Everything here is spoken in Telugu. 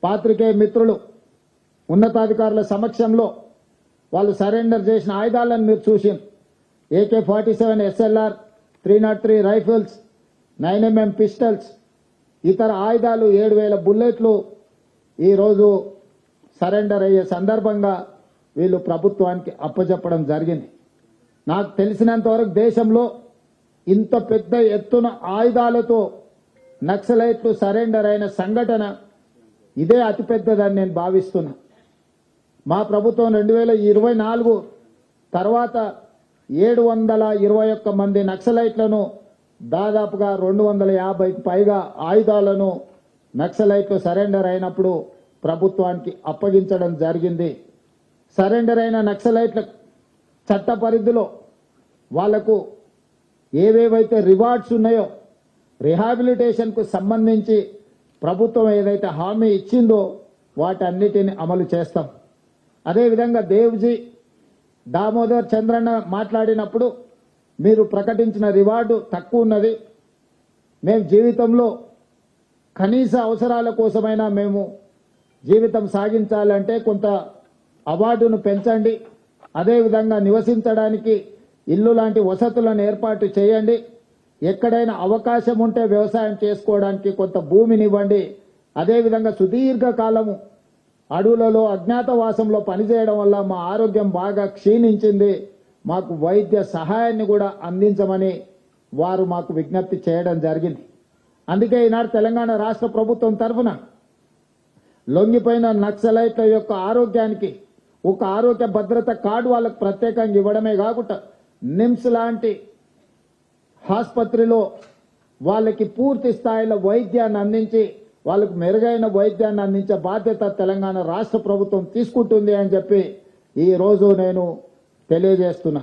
పాత్రికేయ మిత్రులు ఉన్నతాధికారుల సమక్షంలో వాళ్ళు సరెండర్ చేసిన ఆయుధాలను మీరు చూసి AK-47 SLR 303 rifles 9mm pistols ఇతర ఆయుధాలు 7000 బుల్లెట్లు ఈరోజు సరెండర్ అయ్యే సందర్భంగా వీళ్ళు ప్రభుత్వానికి అప్పచెప్పడం జరిగింది. నాకు తెలిసినంత వరకు దేశంలో ఇంత పెద్ద ఎత్తున ఆయుధాలతో నక్సలైట్లు సరెండర్ అయిన సంఘటన ఇదే అతిపెద్దదని నేను భావిస్తున్నా. మా ప్రభుత్వం 2024 తర్వాత 721 మంది నక్సలైట్లను దాదాపుగా 250కి పైగా ఆయుధాలను నక్సలైట్లు సరెండర్ అయినప్పుడు ప్రభుత్వానికి అప్పగించడం జరిగింది. సరెండర్ అయిన నక్సలైట్ల చట్ట పరిధిలో వాళ్లకు ఏవేవైతే రివార్డ్స్ ఉన్నాయో రిహాబిలిటేషన్కు సంబంధించి ప్రభుత్వం ఏదైతే హామీ ఇచ్చిందో వాటన్నిటిని అమలు చేస్తాం. అదేవిధంగా దేవ్జీ దామోదర్ చంద్రన్న మాట్లాడినప్పుడు మీరు ప్రకటించిన రివార్డు తక్కువ ఉన్నది, మేము జీవితంలో కనీస అవసరాల కోసమైనా మేము జీవితం సాగించాలంటే కొంత అవార్డును పెంచండి, అదేవిధంగా నివసించడానికి ఇల్లు లాంటి వసతులను ఏర్పాటు చేయండి, ఎక్కడైనా అవకాశం ఉంటే వ్యవసాయం చేసుకోవడానికి కొంత భూమినివ్వండి, అదేవిధంగా సుదీర్ఘకాలము అడవులలో అజ్ఞాతవాసంలో పనిచేయడం వల్ల మా ఆరోగ్యం బాగా క్షీణించింది, మాకు వైద్య సహాయాన్ని కూడా అందించమని వారు మాకు విజ్ఞప్తి చేయడం జరిగింది. అందుకే ఈనాడు తెలంగాణ రాష్ట్ర ప్రభుత్వం తరఫున లొంగిపోయిన నక్సలైట్ల యొక్క ఆరోగ్యానికి ఒక ఆరోగ్య భద్రత కార్డు వాళ్ళకు ప్రత్యేకంగా ఇవ్వడమే కాకుండా నిమ్స్ లాంటి ఆసుపత్రిలో వాళ్ళకి పూర్తి స్థాయిలో వైద్యాన్ని అందించి వాళ్ళకు మెరుగైన వైద్యాన్ని అందించే బాధ్యత తెలంగాణ రాష్ట్ర ప్రభుత్వం తీసుకుంటుంది అని చెప్పి ఈ రోజు నేను తెలియజేస్తున్నా.